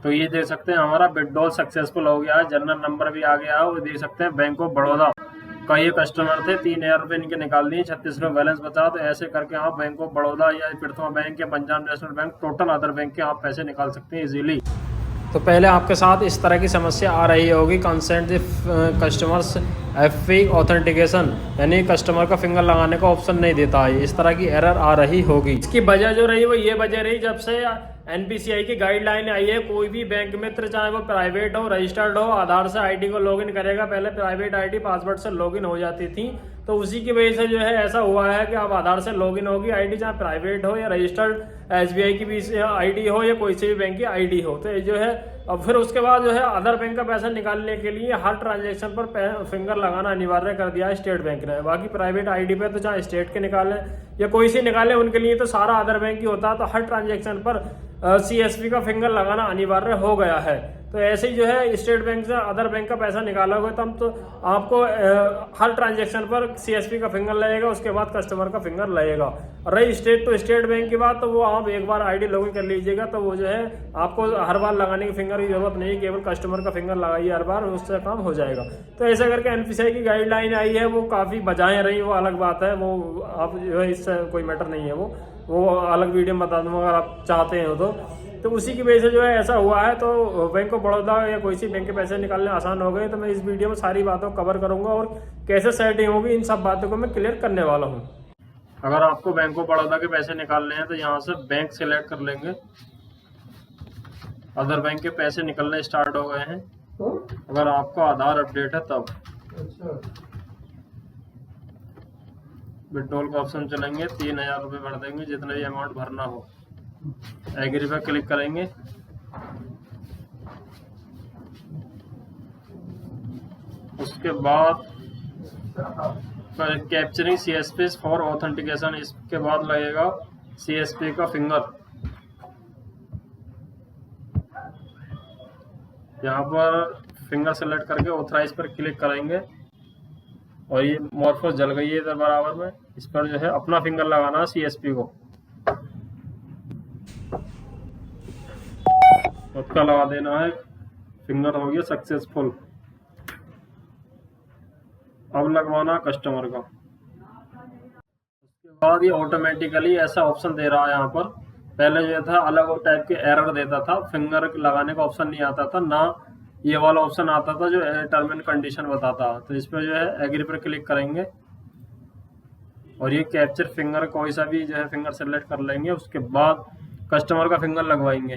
तो ये देख सकते हैं हमारा विड्रॉल सक्सेसफुल हो गया है, जनरल नंबर भी आ गया है। और देख सकते हैं बैंक ऑफ बड़ौदा का ये कस्टमर थे, 3000 रुपये इनके निकाल दिए, 36 रुपये बैलेंस बचा। तो ऐसे करके आप बैंक ऑफ बड़ौदा या प्रथमा बैंक या Punjab national bank, total other bank के आप पैसे निकाल सकते हैं इजीली। तो पहले आपके साथ इस तरह की समस्या आ रही होगी, कंसेंट कस्टमर्स FP ऑथेंटिकेशन, यानी कस्टमर का फिंगर लगाने का ऑप्शन नहीं देता है, इस तरह की एरर आ रही होगी। इसकी वजह जो रही वो ये वजह रही, जब से NPCI की गाइडलाइन आई है, कोई भी बैंक मित्र चाहे वो प्राइवेट हो, रजिस्टर्ड हो, आधार से ID को लॉगिन करेगा। पहले प्राइवेट ID पासवर्ड से लॉगिन हो जाती थी, तो उसी की वजह से जो है ऐसा हुआ है कि अब आधार से लॉगिन होगी ID, चाहे प्राइवेट हो या रजिस्टर्ड SBI की भी ID हो या कोई से भी बैंक की ID हो। तो ये जो है अब फिर उसके बाद जो है अदर बैंक का पैसा निकालने के लिए हर ट्रांजैक्शन पर फिंगर लगाना अनिवार्य कर दिया है स्टेट बैंक ने। बाकी प्राइवेट ID पे तो चाहे स्टेट के निकालें या कोई से निकाले, उनके लिए तो सारा अदर बैंक ही होता है। तो हर ट्रांजैक्शन पर CSP का फिंगर लगाना अनिवार्य हो गया है। तो ऐसे ही जो है स्टेट बैंक से अदर बैंक का पैसा निकालोगे तब तो आपको हर ट्रांजैक्शन पर CSP का फिंगर लगेगा, उसके बाद कस्टमर का फिंगर लगेगा। और रही स्टेट तो स्टेट बैंक की बात, तो वो आप एक बार ID लॉगिन कर लीजिएगा, तो वो जो है आपको हर बार लगाने की फिंगर की जरूरत नहीं, केवल कस्टमर का फिंगर लगाइए हर बार, उससे काम हो जाएगा। तो ऐसा करके NPCI की गाइडलाइन आई है, वो काफ़ी बजाएं रही, वो अलग बात है, वो आप जो है इससे कोई मैटर नहीं है, वो अलग वीडियो में बता दूंगा अगर आप चाहते हैं तो उसी की वजह से जो है ऐसा हुआ है। तो बैंक ऑफ बड़ौदा या कोई सी बैंक के पैसे निकालने आसान हो गए। तो मैं इस वीडियो में सारी बातों को कवर करूंगा और कैसे सेटिंग होगी, इन सब बातों को मैं क्लियर करने वाला हूं। अगर आपको बैंक ऑफ बड़ौदा के पैसे निकालने हैं तो यहाँ से बैंक सिलेक्ट कर लेंगे। अदर बैंक के पैसे निकलने स्टार्ट हो गए हैं। अगर आपका आधार अपडेट है तब विड्रॉल का ऑप्शन चलेंगे, 3000 रुपये भर देंगे, जितना भी अमाउंट भरना हो। एग्री पर क्लिक करेंगे। उसके बाद कैप्चरिंग CSP फॉर ऑथेंटिकेशन, इसके बाद लगेगा CSP का फिंगर। यहाँ पर फिंगर सेलेक्ट करके ऑथराइज पर क्लिक करेंगे और ये मॉर्फोस जल गई है इधर बराबर में। इस पर जो है अपना फिंगर लगाना है CSP को, उसका लगा देना है। फिंगर हो गया सक्सेसफुल। अब लगवाना कस्टमर का। उसके बाद ये ऑटोमेटिकली ऐसा ऑप्शन दे रहा है यहाँ पर। पहले जो था अलग टाइप के एरर देता था, फिंगर लगाने का ऑप्शन नहीं आता था, ना ये वाला ऑप्शन आता था जो टर्म एंड कंडीशन बताता। तो इस पर जो है एग्री पर क्लिक करेंगे और ये कैप्चर फिंगर कोई सा भी जो है फिंगर सेलेक्ट कर लेंगे। उसके बाद कस्टमर का फिंगर लगवाएंगे।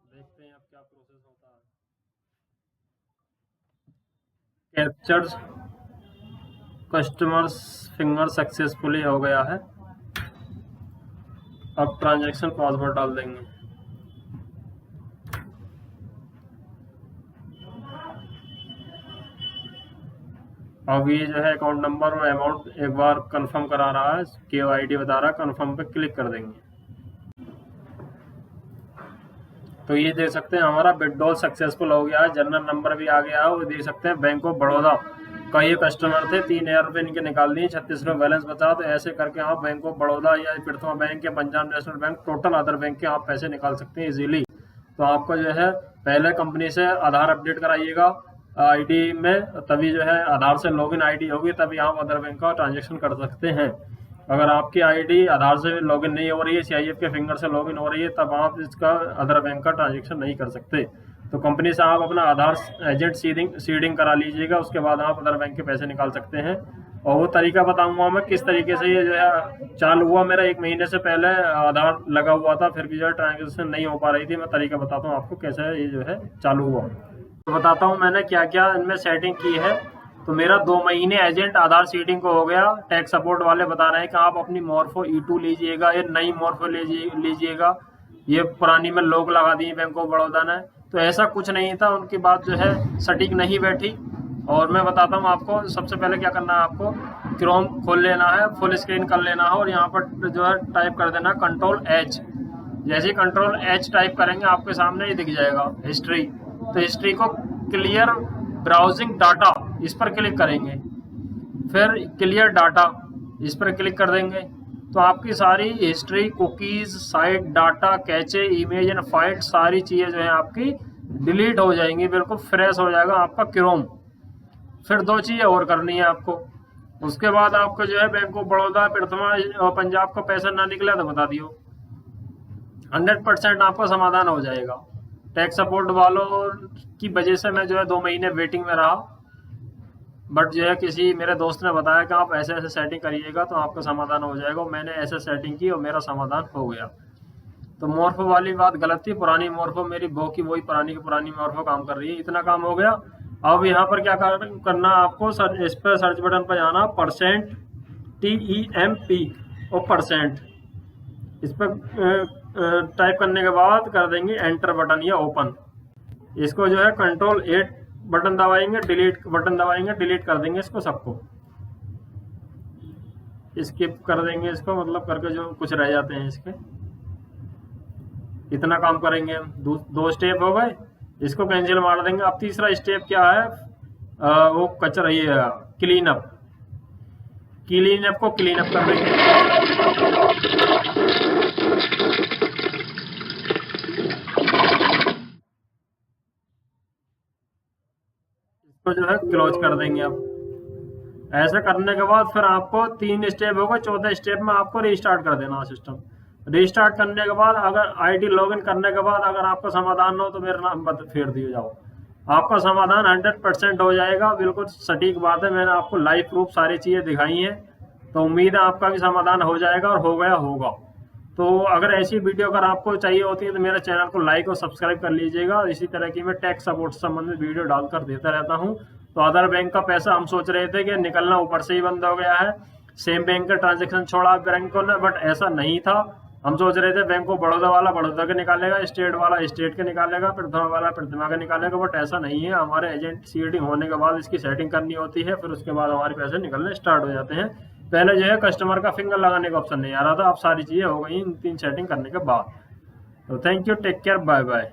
देखते हैं अब क्या प्रोसेस होता है। कैप्चर्ड कस्टमर्स फिंगर सक्सेसफुली हो गया है। अब ट्रांजैक्शन पासवर्ड डाल देंगे। अब ये जो है अकाउंट नंबर और अमाउंट एक बार कंफर्म करा रहा है, KYD बता रहा है, कंफर्म पे क्लिक कर देंगे। तो ये देख सकते हैं हमारा विड्रॉल सक्सेसफुल हो गया है, जनरल नंबर भी आ गया है। और देख सकते हैं बैंक ऑफ बड़ौदा का ये कस्टमर थे, 3000 रुपये इनके निकाल दिए, 36 रुपये बैलेंस बचा। तो ऐसे करके आप बैंक ऑफ बड़ौदा या प्रथमा बैंक या Punjab national bank, total other bank के आप पैसे निकाल सकते हैं इजीली। तो आपका जो है पहले कंपनी से आधार अपडेट कराइएगा ID में, तभी जो है आधार से लॉगिन ID होगी, तभी आप अदर बैंक का ट्रांजेक्शन कर सकते हैं। अगर आपकी ID आधार से लॉगिन नहीं हो रही है, CIF के फिंगर से लॉगिन हो रही है, तब आप इसका अदर बैंक का ट्रांजेक्शन नहीं कर सकते। तो कंपनी से आप अपना आधार एजेंट सीडिंग करा लीजिएगा, उसके बाद आप अदर बैंक के पैसे निकाल सकते हैं। और वो तरीका बताऊंगा मैं किस तरीके से ये जो है चालू हुआ। मेरा 1 महीने से पहले आधार लगा हुआ था, फिर भी जो है ट्रांजेक्शन नहीं हो पा रही थी। मैं तरीका बताता हूँ आपको कैसे ये जो है चालू हुआ। तो बताता हूँ मैंने क्या क्या इनमें सेटिंग की है। तो मेरा 2 महीने एजेंट आधार सीडिंग को हो गया। टैक्स सपोर्ट वाले बता रहे हैं कि आप अपनी मॉर्फो E2 लीजिएगा, ये नई मॉर्फो लीजिएगा। ये पुरानी में लोग लगा दिए बैंक ऑफ बड़ौदा ने। तो ऐसा कुछ नहीं था, उनकी बात जो है सटीक नहीं बैठी। और मैं बताता हूँ आपको, सबसे पहले क्या करना है, आपको क्रोम खोल लेना है, फुल स्क्रीन कर लेना है और यहाँ पर जो है टाइप कर देना Ctrl+H। जैसे ही Ctrl+H टाइप करेंगे आपके सामने ही दिख जाएगा हिस्ट्री। तो हिस्ट्री को क्लियर ब्राउजिंग डाटा इस पर क्लिक करेंगे, फिर क्लियर डाटा इस पर क्लिक कर देंगे। तो आपकी सारी history, cookies, site data, cache, image and file, सारी चीज़ें जो है आपकी डिलीट हो जाएंगी, बिल्कुल फ्रेश हो जाएगा आपका क्रोम। फिर 2 चीज़ें और करनी है आपको। उसके बाद आपको जो है बैंक ऑफ बड़ौदा, प्रथमा और पंजाब का पैसा ना निकला तो बता दियो, 100% आपका समाधान हो जाएगा। टैक्स सपोर्ट वालों की वजह से मैं जो है 2 महीने वेटिंग में रहा, बट जो है किसी मेरे दोस्त ने बताया कि आप ऐसे ऐसे सेटिंग करिएगा तो आपका समाधान हो जाएगा। मैंने ऐसे सेटिंग की और मेरा समाधान हो गया। तो मोर्फो वाली बात गलत थी, पुरानी मोर्फो मेरी वो की वही पुरानी की पुरानी मोर्फो काम कर रही है। इतना काम हो गया। अब यहाँ पर क्या करना आपको, इस पर सर्च बटन पर जाना, %TEMP और %, इस पर टाइप करने के बाद कर देंगे एंटर बटन या ओपन। इसको जो है Ctrl+8 बटन दबाएंगे, डिलीट बटन दबाएंगे, डिलीट कर देंगे इसको सबको, स्किप कर देंगे इसको, मतलब करके जो कुछ रह जाते हैं इसके। इतना काम करेंगे हम। 2 स्टेप हो गए, इसको कैंसिल मार देंगे। अब तीसरा स्टेप क्या है, वो कचरा, ये क्लीन अप को क्लीन अप कर देंगे। इसको जो है क्लोज कर देंगे। अब ऐसे करने के बाद फिर आपको 3 स्टेप होगा, 4थे स्टेप में आपको रीस्टार्ट कर देना सिस्टम। रीस्टार्ट करने के बाद अगर आईडी लॉगिन करने के बाद अगर आपका समाधान हो तो मेरा नाम फेर दिया जाओ, आपका समाधान 100% हो जाएगा। बिल्कुल सटीक बात है, मैंने आपको लाइव प्रूफ सारी चीज़ें दिखाई हैं, तो उम्मीद है आपका भी समाधान हो जाएगा और हो गया होगा। तो अगर ऐसी वीडियो अगर आपको चाहिए होती है तो मेरे चैनल को लाइक और सब्सक्राइब कर लीजिएगा। इसी तरह की मैं टैक्स सपोर्ट से संबंधित वीडियो डालकर देता रहता हूँ। तो अदर बैंक का पैसा हम सोच रहे थे कि निकलना ऊपर से ही बंद हो गया है, सेम बैंक का ट्रांजेक्शन छोड़ा बैंकों ने, बट ऐसा नहीं था। हम सोच रहे थे बैंक ऑफ बड़ौदा वाला बड़ौदा के निकालेगा, स्टेट वाला स्टेट के निकालेगा, प्रथमा वाला प्रथमा के निकालेगा, बट ऐसा नहीं है। हमारे एजेंट सीडी होने के बाद इसकी सेटिंग करनी होती है, फिर उसके बाद हमारे पैसे निकलने स्टार्ट हो जाते हैं। पहले जो है कस्टमर का फिंगर लगाने का ऑप्शन नहीं आ रहा था, अब सारी चीज़ें हो गई इन 3 सेटिंग करने के बाद। तो thank you, take care, bye bye.